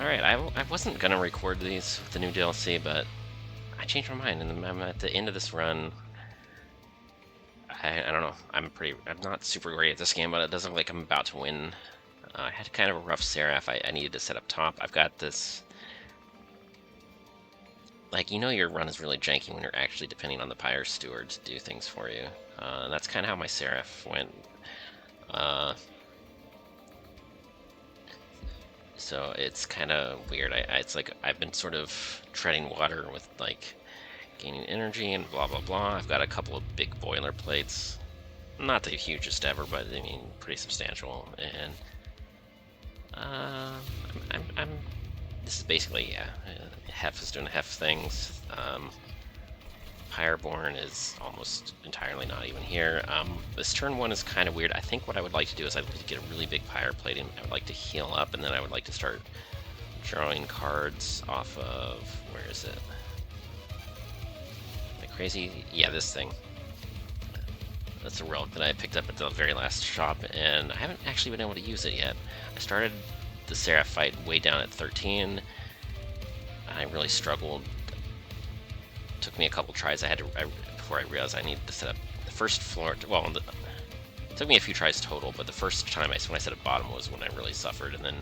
Alright, I wasn't gonna record these with the new DLC, but I changed my mind, and I'm at the end of this run. I don't know. I'm not super great at this game, but it doesn't look like I'm about to win. I had kind of a rough Seraph. I needed to set up top. I've got this. Like, your run is really janky when you're actually depending on the Pyre Steward to do things for you. And that's kind of how my Seraph went. So it's kind of weird. It's like I've been sort of treading water with, like, gaining energy and blah, blah, blah. I've got a couple of big boilerplates. Not the hugest ever, but I mean, pretty substantial. And this is basically, yeah, Heph is doing Heph things. Pyreborn is almost entirely not even here. This turn one is kind of weird. I think what I would like to do is I'd like to get a really big Pyre plating. I would like to heal up, and then I would like to start drawing cards off of, where is it? Am I crazy? Yeah, this thing. That's a relic that I picked up at the very last shop, and I haven't actually been able to use it yet. I started the Seraph fight way down at 13, and I really struggled. It took me a couple tries. Before I realized I needed to set up the first floor. It took me a few tries total, but the first time when I set up bottom was when I really suffered, and then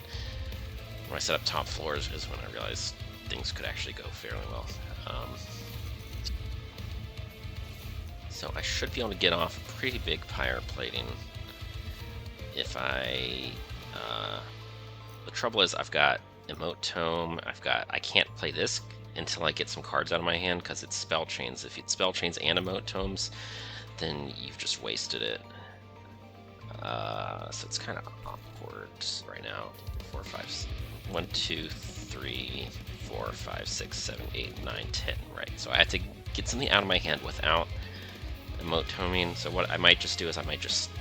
when I set up top floors is when I realized things could actually go fairly well. So I should be able to get off a pretty big Pyre plating if I... the trouble is I've got Emote Tome, I can't play this until I get some cards out of my hand because it's spell chains. If it's spell chains and Emote Tomes, then you've just wasted it. So it's kind of awkward right now. 4, 5, 1, 2, 3, 4, 5, 6, 7, 8, 9, 10. Right. So I have to get something out of my hand without Emote Toming. So what I might just do is I might just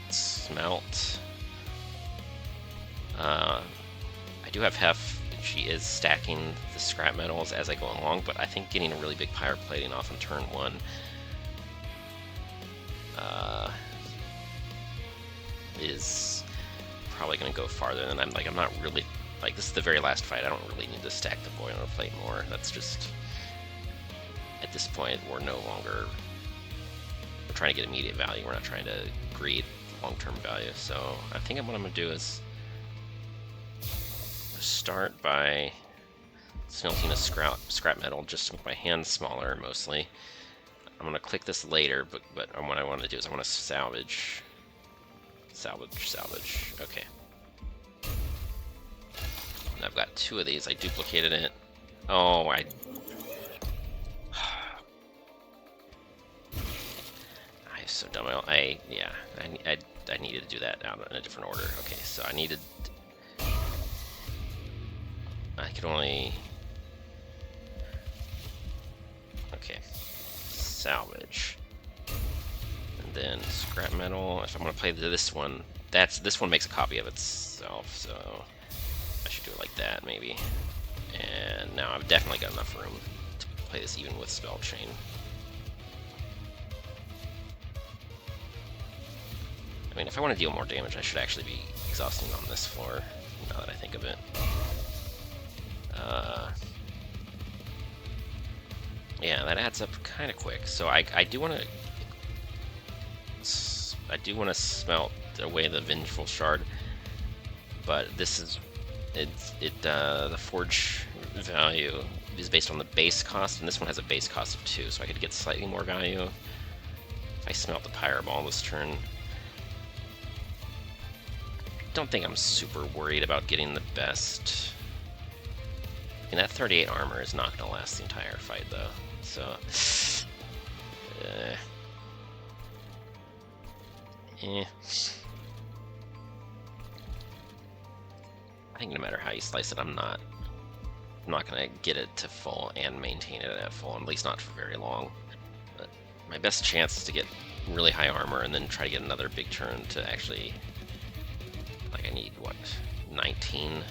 smelt. I do have Heph. She is stacking the scrap metals as I go along, but I think getting a really big Pyre plating off on turn 1 is probably going to go farther than I'm not really, like, this is the very last fight. I don't really need to stack the boilerplate more. That's just, at this point, we're trying to get immediate value. We're not trying to create long-term value. So I think what I'm going to do is start by smelting a scrap metal just to make my hands smaller, mostly. I'm going to click this later, but what I want to do is I want to salvage. Okay. And I've got 2 of these. I duplicated it. Oh, I'm so dumb. I needed to do that out in a different order. Okay, so I could only... Okay. Salvage. And then scrap metal. If I'm going to play this one, this one makes a copy of itself, so I should do it like that, maybe. And now I've definitely got enough room to play this even with spell chain. I mean, if I want to deal more damage, I should actually be exhausting on this floor, now that I think of it. Yeah, that adds up kind of quick. So I do want to smelt away the Vengeful Shard, but the forge value is based on the base cost, and this one has a base cost of 2, so I could get slightly more value if I smelt the Pyre Ball this turn. Don't think I'm super worried about getting the best. And that 38 armor is not going to last the entire fight, though. So, I think no matter how you slice it, I'm not going to get it to full and maintain it at full, at least not for very long. But my best chance is to get really high armor and then try to get another big turn to actually... Like, I need, what, 19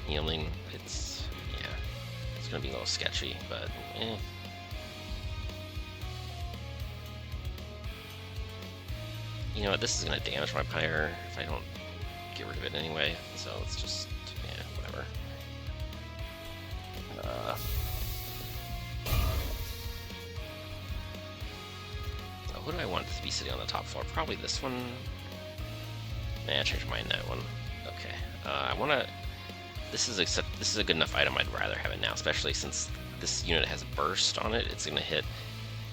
healing? It's gonna be a little sketchy, but You know what, this is gonna damage my Pyre if I don't get rid of it anyway, so it's just, yeah, whatever. Who do I want to be sitting on the top floor? Probably this one. Nah, I changed mine. That one. Okay. I want to. This is a good enough item. I'd rather have it now, especially since this unit has burst on it. It's gonna hit.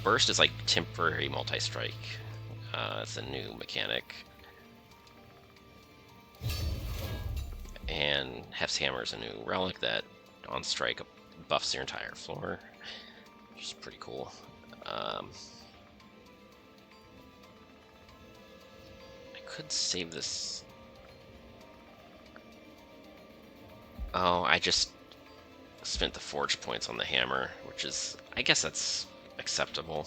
Burst is like temporary multi-strike. It's a new mechanic. And Heph's hammer is a new relic that on strike buffs your entire floor, which is pretty cool. I could save this. Oh, I just spent the forge points on the hammer, which is, I guess that's acceptable.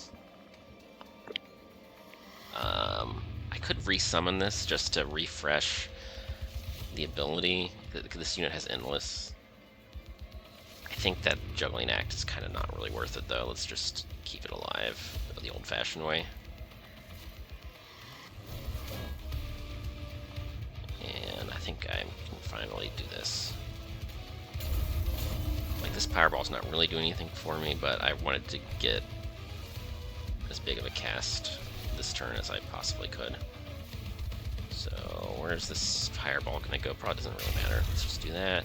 I could resummon this just to refresh the ability. This unit has endless. I think that juggling act is kind of not really worth it though. Let's just keep it alive the old-fashioned way. And I think I can finally do this. Like, this Pyre Ball's not really doing anything for me, but I wanted to get as big of a cast this turn as I possibly could. So, where's this Fireball gonna go? Probably doesn't really matter. Let's just do that.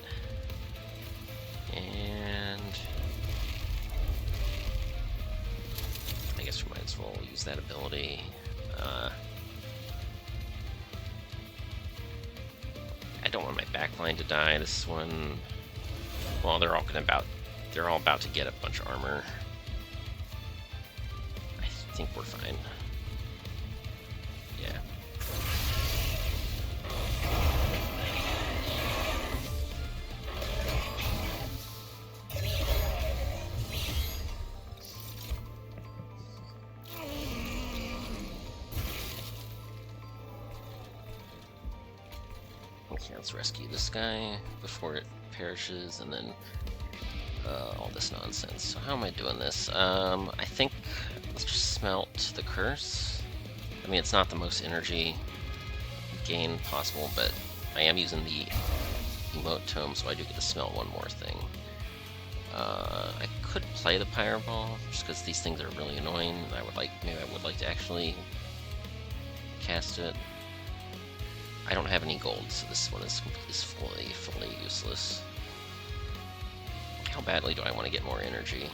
And I guess we might as well use that ability. I don't want my backline to die. This one, well, they're all about to get a bunch of armor. I think we're fine. Yeah. Okay, let's rescue this guy before it perishes, and then all this nonsense. So how am I doing this? I think let's just smelt the curse. I mean, it's not the most energy gain possible, but I am using the emote tome, so I do get to smelt one more thing. I could play the Pyre Ball, just because these things are really annoying. Maybe I would like to actually cast it. I don't have any gold, so this one is fully useless. How badly do I want to get more energy?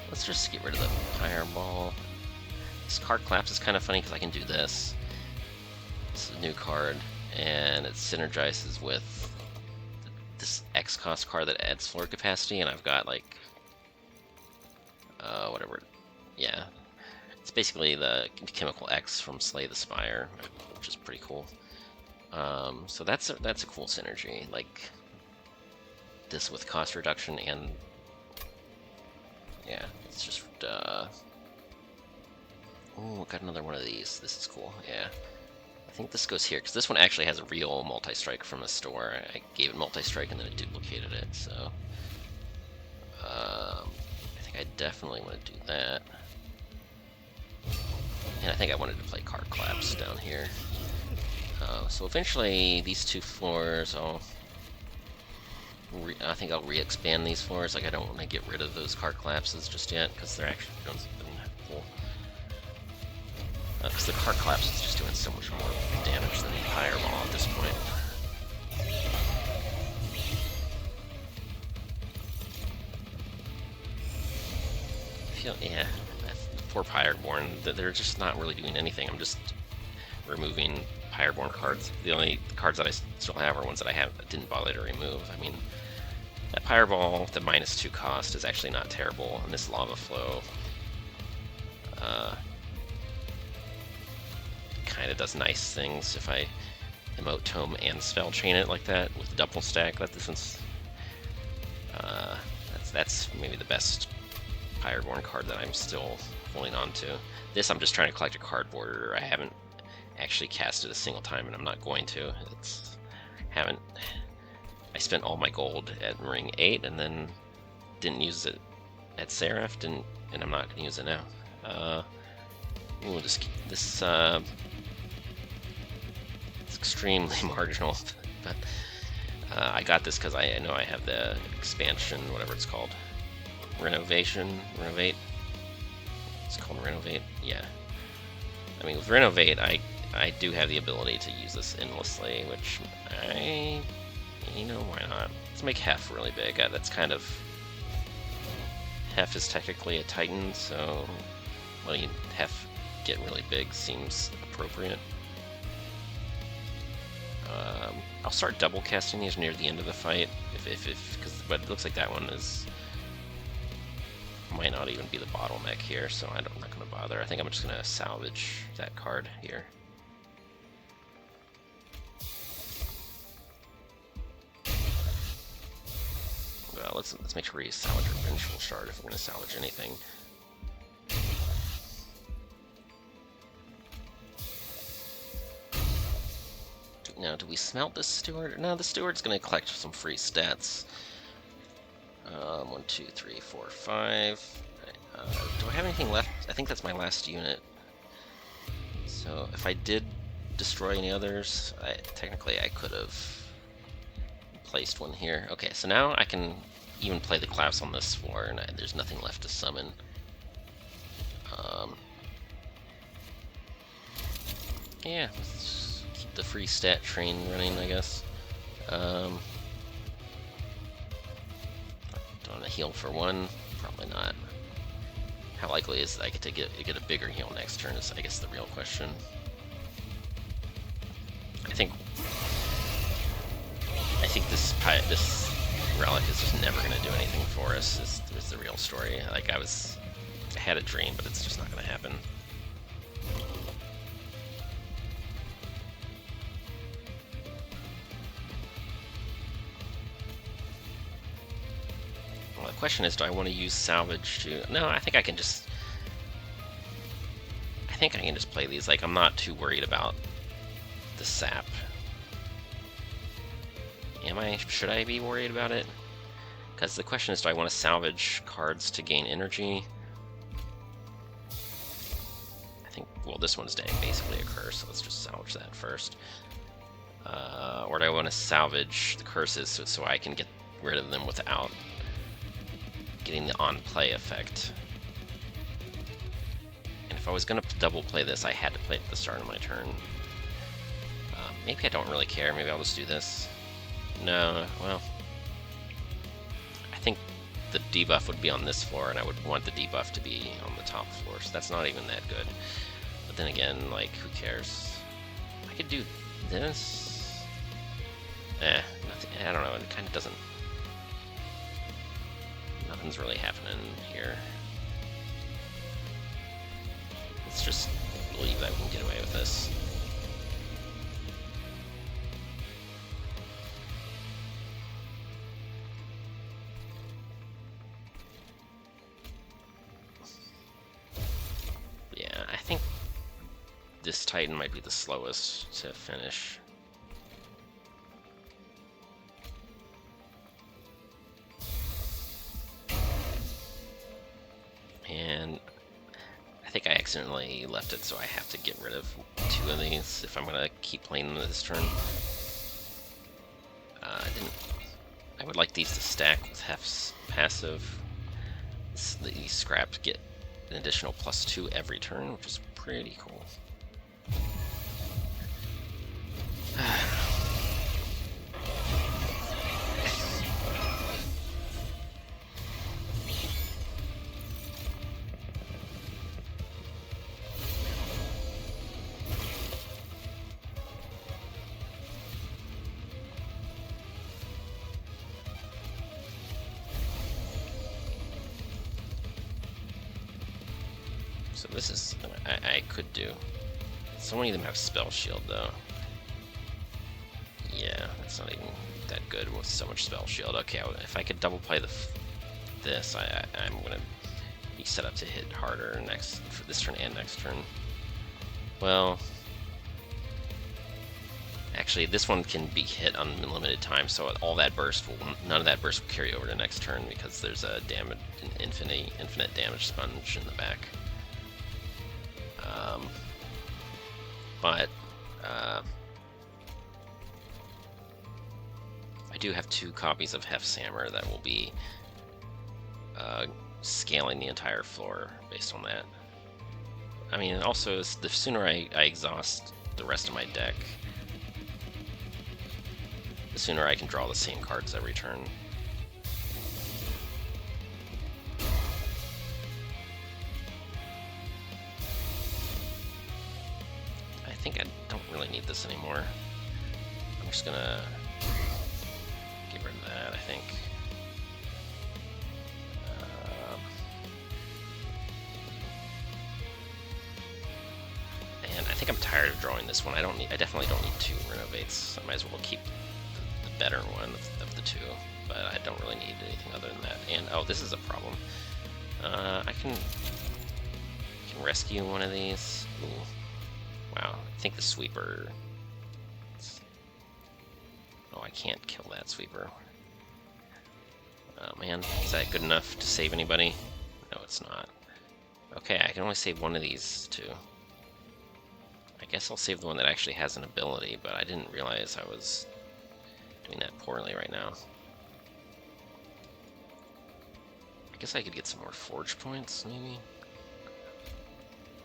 Let's just get rid of the Pyre Ball. This card collapse is kind of funny because I can do this. This is a new card, and it synergizes with this X cost card that adds floor capacity, and I've got like whatever. Yeah, it's basically the chemical X from Slay the Spire, which is pretty cool. So that's a cool synergy, like this with cost reduction, and yeah, it's just oh, got another one of these. This is cool. Yeah, I think this goes here because this one actually has a real multi-strike from a store. I gave it multi-strike and then it duplicated it. So I think I definitely want to do that. And I think I wanted to play Card Collapse down here. So eventually, these two floors, I think I'll re-expand these floors. Like, I don't want to get rid of those Card Collapses just yet, because they're actually doing something cool. Because the Card Collapse is just doing so much more damage than the Pyre Ball at this point. Yeah, poor Pyreborn, they're just not really doing anything. I'm just removing Pyreborn cards. The only cards that I still have are ones that I didn't bother to remove. I mean, that Pyre Ball, the -2 cost, is actually not terrible, and this Lava Flow kind of does nice things if I emote tome and spell chain it like that with double stack. That's maybe the best Pyreborn card that I'm still holding on to. This I'm just trying to collect a card border. I haven't actually cast it a single time, and I'm not going to. I spent all my gold at ring 8 and then didn't use it at Seraph, and I'm not going to use it now. This it's extremely marginal, but I got this because I know I have the expansion, whatever it's called. Renovate. It's called Renovate, yeah. I mean, with Renovate, I do have the ability to use this endlessly, which why not? Let's make Heph really big. That's kind of... Heph is technically a Titan, so letting Heph get really big seems appropriate. I'll start double casting these near the end of the fight, but it looks like that one might not even be the bottleneck here, so I'm not going to bother. I think I'm just going to salvage that card here. Well, let's make sure we salvage our Vengeful Shard if we're going to salvage anything. Now, do we smelt this steward? No, the steward's going to collect some free stats. 1, 2, 3, 4, 5. Do I have anything left? I think that's my last unit. So if I did destroy any others, technically I could have placed one here. Okay, so now I can even play the class on this floor, and there's nothing left to summon. Yeah, let's keep the free stat train running, I guess. Do I want to heal for one? Probably not. How likely is it I get to get a bigger heal next turn is, I guess, the real question. I think this relic is just never going to do anything for us, is the real story. Like, I had a dream, but it's just not going to happen. Well, the question is, do I want to use salvage to... No, I think I can just play these. Like, I'm not too worried about the sap. Should I be worried about it? Because the question is, do I want to salvage cards to gain energy? I think, well, this one's basically a curse, so let's just salvage that first. Or do I want to salvage the curses so I can get rid of them without getting the on-play effect? And if I was going to double play this, I had to play it at the start of my turn. Maybe I don't really care. Maybe I'll just do this. No, well, I think the debuff would be on this floor, and I would want the debuff to be on the top floor, so that's not even that good. But then again, like, who cares? I could do this. Nothing, I don't know, it kind of doesn't... Nothing's really happening here. Let's just believe that we can get away with this. Yeah, I think this Titan might be the slowest to finish. And I think I accidentally left it, so I have to get rid of 2 of these if I'm going to keep playing them this turn. I would like these to stack with Heph's passive. These scraps get an additional +2 every turn, which is pretty cool. So this is, I could do. So many of them have Spell Shield, though. Yeah, that's not even that good with so much Spell Shield. Okay, if I could double play this, I'm gonna be set up to hit harder for this turn and next turn. Well, actually, this one can be hit unlimited time, so all that burst none of that burst will carry over to next turn because there's an infinite damage sponge in the back. But I do have 2 copies of Heph's hammer that will be scaling the entire floor based on that. I mean, also, the sooner I exhaust the rest of my deck, the sooner I can draw the same cards every turn. I think I don't really need this anymore. I'm just gonna get rid of that, I think. And I think I'm tired of drawing this one. I definitely don't need 2 renovates. I might as well keep the better one of the 2, but I don't really need anything other than that. And oh, this is a problem. I can rescue one of these. Ooh. Wow, I think the sweeper... Oh, I can't kill that sweeper. Oh man, is that good enough to save anybody? No, it's not. Okay, I can only save one of these 2. I guess I'll save the one that actually has an ability, but I didn't realize I was doing that poorly right now. I guess I could get some more forge points, maybe?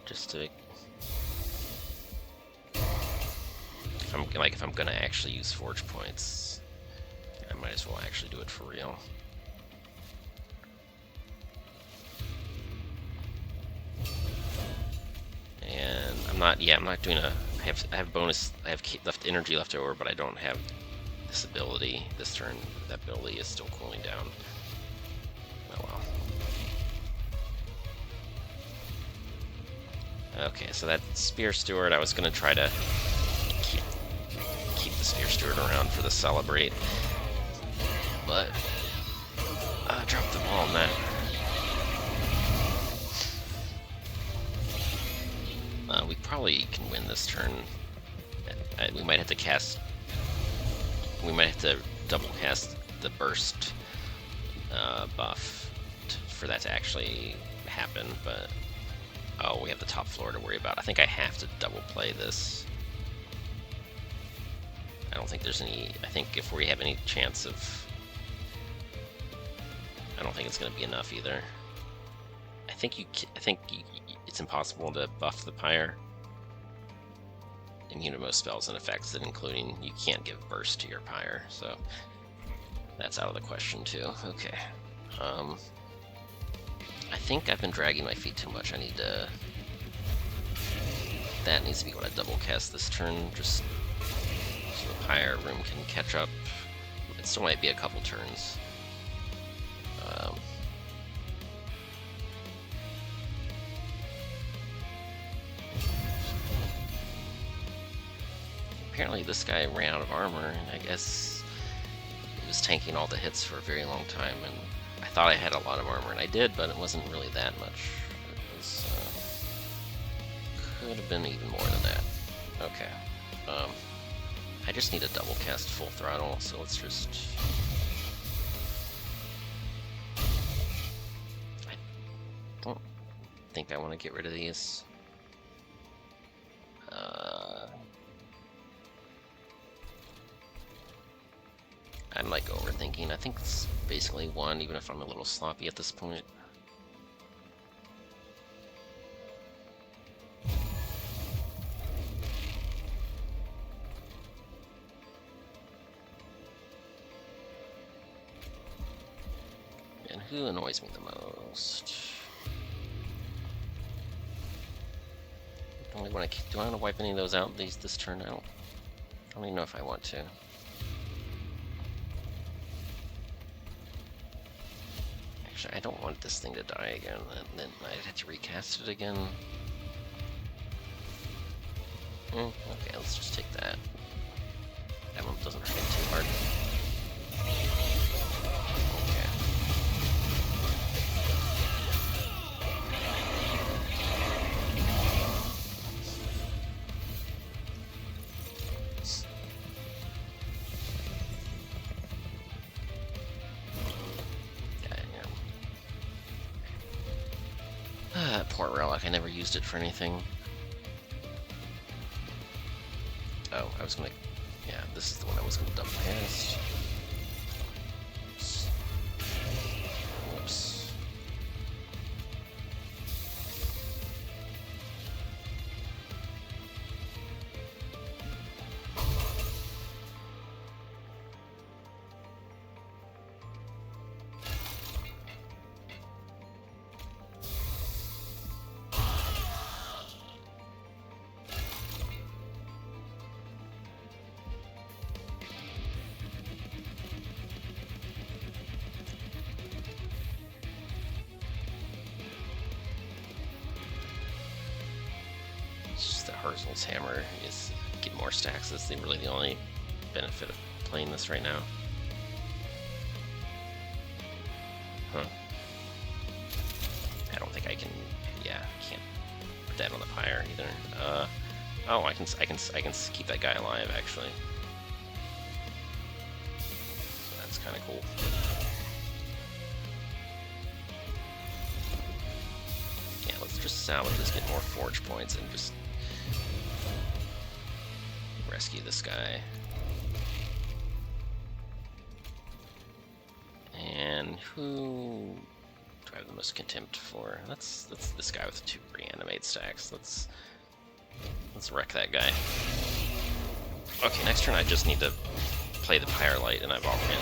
Just to... If I'm gonna actually use forge points, I might as well actually do it for real. And I'm not doing a... I have bonus, I have energy left over, but I don't have this ability this turn. That ability is still cooling down. Oh well. Okay, so that Spear Steward, I was gonna try to keep the Spear Steward around for the Celebrate, but I dropped the ball on that. We probably can win this turn. We might have to cast... We might have to double cast the burst buff for that to actually happen, but... Oh, we have the top floor to worry about. I think I have to double play this. I don't think there's any... I think if we have any chance of... I don't think it's going to be enough either. I think it's impossible to buff the Pyre. Immune to most spells and effects, and including you can't give burst to your Pyre, so that's out of the question too. Okay. I think I've been dragging my feet too much. I need to... That needs to be what I double cast this turn, just so the Pyre room can catch up. It still might be a couple turns. Apparently this guy ran out of armor, and I guess he was tanking all the hits for a very long time, and I thought I had a lot of armor, and I did, but it wasn't really that much. It was, could have been even more than that. Okay. I just need to double cast full throttle, so let's just... I don't think I want to get rid of these. I'm like overthinking. I think it's basically 1, even if I'm a little sloppy at this point. And who annoys me the most? Do I want to wipe any of those out this turn? I don't even know if I want to. Actually, I don't want this thing to die again, and then I'd have to recast it again. Okay, let's just take that. That one doesn't hurt too hard. Okay. Poor relic, I never used it for anything. Oh, I was gonna... Yeah, this is the one I was gonna double cast. Parzel's hammer is get more stacks. That's really the only benefit of playing this right now. Huh. I don't think I can. Yeah, I can't put that on the Pyre either. Oh, I can keep that guy alive actually. So that's kind of cool. Yeah, let's just salvage this, get more forge points, and just rescue this guy. And who do I have the most contempt for? That's this guy with 2 reanimate stacks. Let's wreck that guy. Okay, next turn I just need to play the Pyre Light, and I've already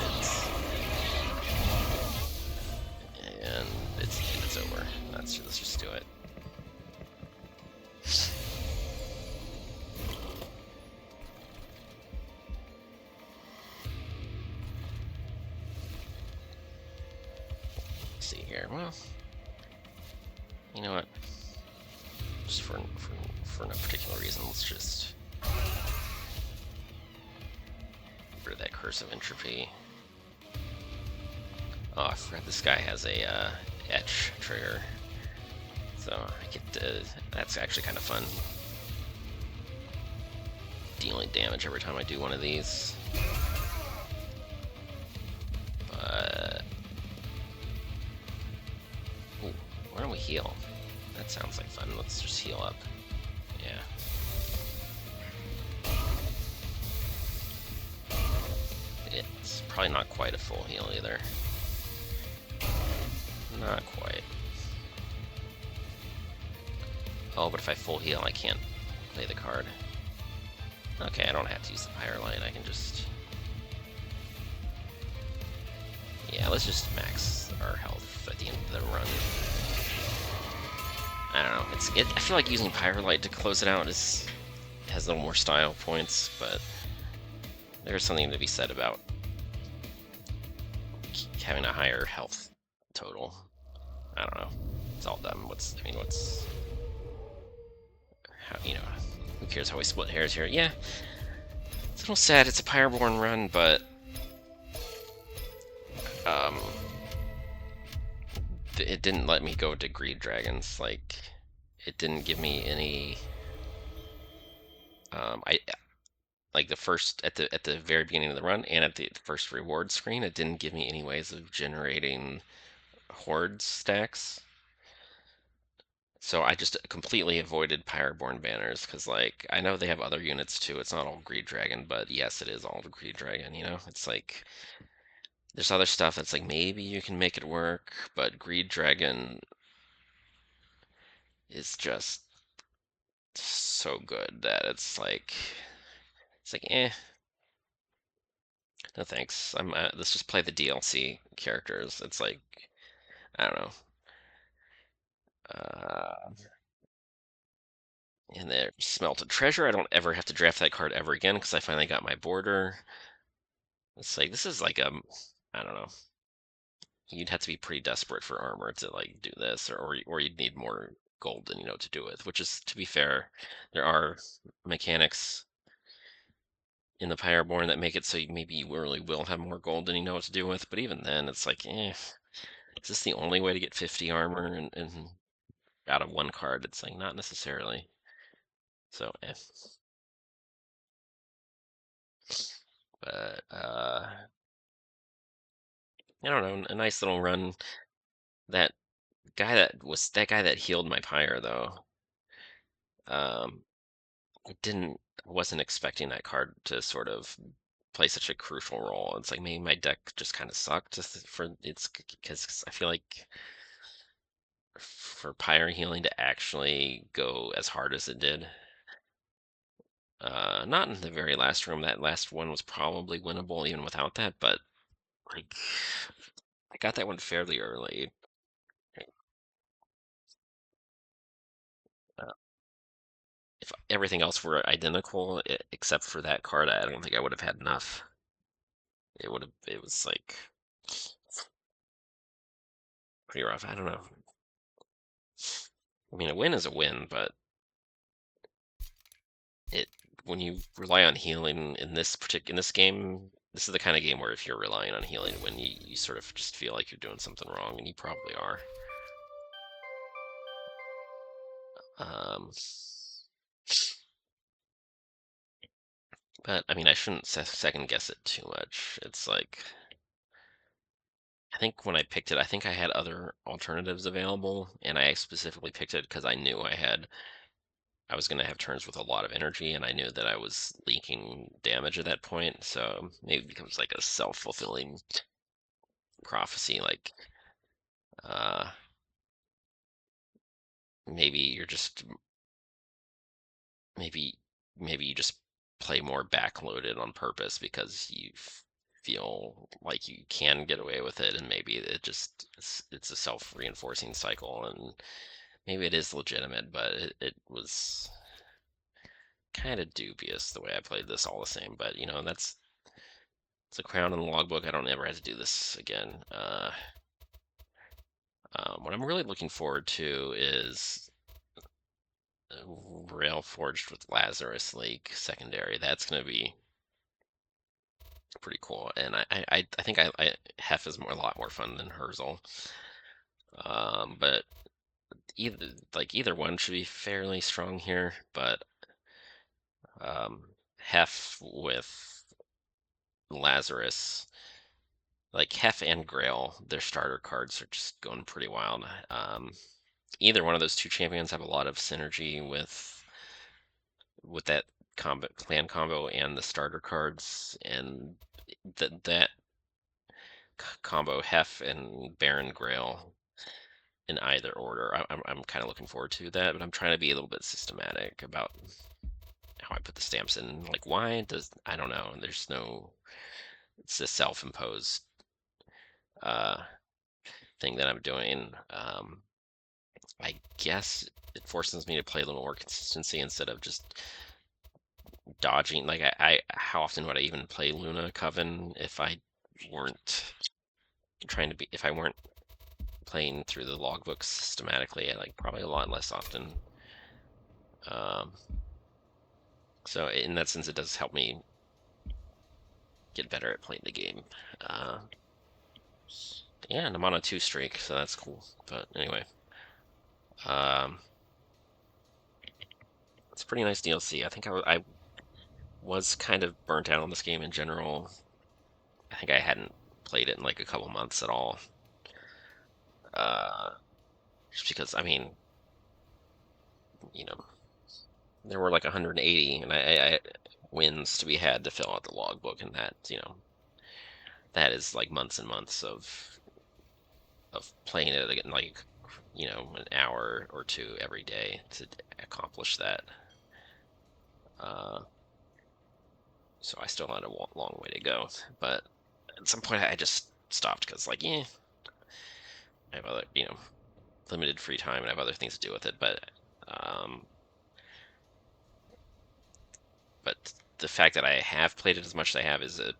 and it's over. Let's just do it. Let's see here. Well, you know what? Just for no particular reason, let's just get rid of that Curse of Entropy. Oh, I forgot this guy has a etch trigger, so I get that's actually kind of fun. Dealing damage every time I do one of these. But ooh, why don't we heal? That sounds like fun. Let's just heal up. Yeah. It's probably not quite a full heal either. Not quite. Oh, but if I full heal, I can't play the card. Okay, I don't have to use the Pyre Light. I can just... Yeah, let's just max our health at the end of the run. I don't know. I feel like using Pyre Light to close it out has a little more style points, but there's something to be said about having a higher health total. I don't know. It's all dumb. Who cares how we split hairs here? Yeah, it's a little sad. It's a Pyreborn run, but it didn't let me go to Greed Dragons. Like, it didn't give me any. I like the first at the very beginning of the run and at the first reward screen, it didn't give me any ways of generating horde stacks. So I just completely avoided Pyreborn banners because, like, I know they have other units too. It's not all Greed Dragon, but yes, it is all Greed Dragon. You know, it's like there's other stuff that's like maybe you can make it work, but Greed Dragon is just so good that it's like eh, no thanks. Let's just play the DLC characters. It's like I don't know. Uh, and there, Smelted Treasure. I don't ever have to draft that card ever again because I finally got my border. It's like this is like I don't know. You'd have to be pretty desperate for armor to like do this, or you'd need more gold than you know to do with. Which is, to be fair, there are mechanics in the Pyreborn that make it so maybe you really will have more gold than you know what to do with. But even then, it's like, is this the only way to get 50 armor and out of one card? It's like not necessarily. So, but I don't know, a nice little run. That that guy that healed my Pyre though. Um, I wasn't expecting that card to sort of play such a crucial role. It's like maybe my deck just kind of sucked for it's because I feel like for Pyre healing to actually go as hard as it did. Not in the very last room. That last one was probably winnable even without that, but like I got that one fairly early. Uh, if everything else were identical except for that card, I don't think I would have had enough. It was like pretty rough. I don't know. I mean, a win is a win, but it when you rely on healing in this game, this is the kind of game where if you're relying on healing when you sort of just feel like you're doing something wrong, and you probably are. Um, but I mean, I shouldn't second guess it too much. It's like I think when I picked it, I think I had other alternatives available, and I specifically picked it because I was going to have turns with a lot of energy, and I knew that I was leaking damage at that point. So maybe it becomes like a self-fulfilling prophecy, like uh, maybe you're just maybe maybe you just play more backloaded on purpose because you feel like you can get away with it, and maybe it's a self-reinforcing cycle, and maybe it is legitimate, but it was kind of dubious the way I played this all the same. But you know, that's it's a crown in the logbook. I don't ever have to do this again. What I'm really looking forward to is Railforged with Lazarus Lake secondary. That's going to be pretty cool, and I think Heph is a lot more fun than Herzl. But either one should be fairly strong here, but Heph with Lazarus, like Heph and Grail, their starter cards are just going pretty wild. Either one of those two champions have a lot of synergy with that combat clan combo and the starter cards, and that combo Heph and Baron Grail in either order. I'm kind of looking forward to that, but I'm trying to be a little bit systematic about how I put the stamps in. Like, why does I don't know. There's no. It's a self-imposed uh, thing that I'm doing. I guess it forces me to play a little more consistency instead of just dodging. Like, how often would I even play Luna Coven if I weren't if I weren't playing through the logbooks systematically? Like, probably a lot less often. Um, so in that sense, it does help me get better at playing the game. Uh, yeah, and I'm on a 2 streak, so that's cool. But anyway, um, it's a pretty nice DLC. I think I was kind of burnt out on this game in general. I think I hadn't played it in like a couple months at all. Uh, just because, I mean, you know, there were like 180 and I wins to be had to fill out the logbook, and that, that is like months and months of playing it again, like, an hour or two every day to accomplish that. Uh, so I still had a long way to go, but at some point I just stopped because, like, yeah, I have other, limited free time and I have other things to do with it. Um, but the fact that I have played it as much as I have is a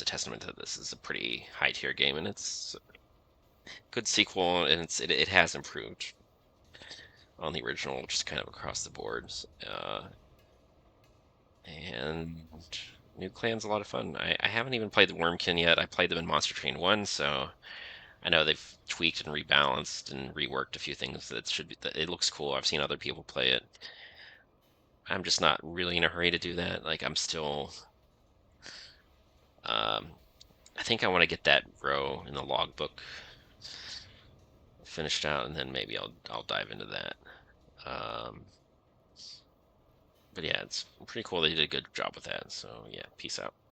testament to this is a pretty high tier game, and it's a good sequel, and it has improved on the original, just kind of across the boards. And new clan's a lot of fun. I haven't even played the Wormkin yet. I played them in Monster Train 1, so I know they've tweaked and rebalanced and reworked a few things that should be. It looks cool. I've seen other people play it. I'm just not really in a hurry to do that. Like, I'm still. Um, I think I want to get that row in the logbook finished out, and then maybe I'll dive into that. Um, but yeah, it's pretty cool. They did a good job with that. So yeah, peace out.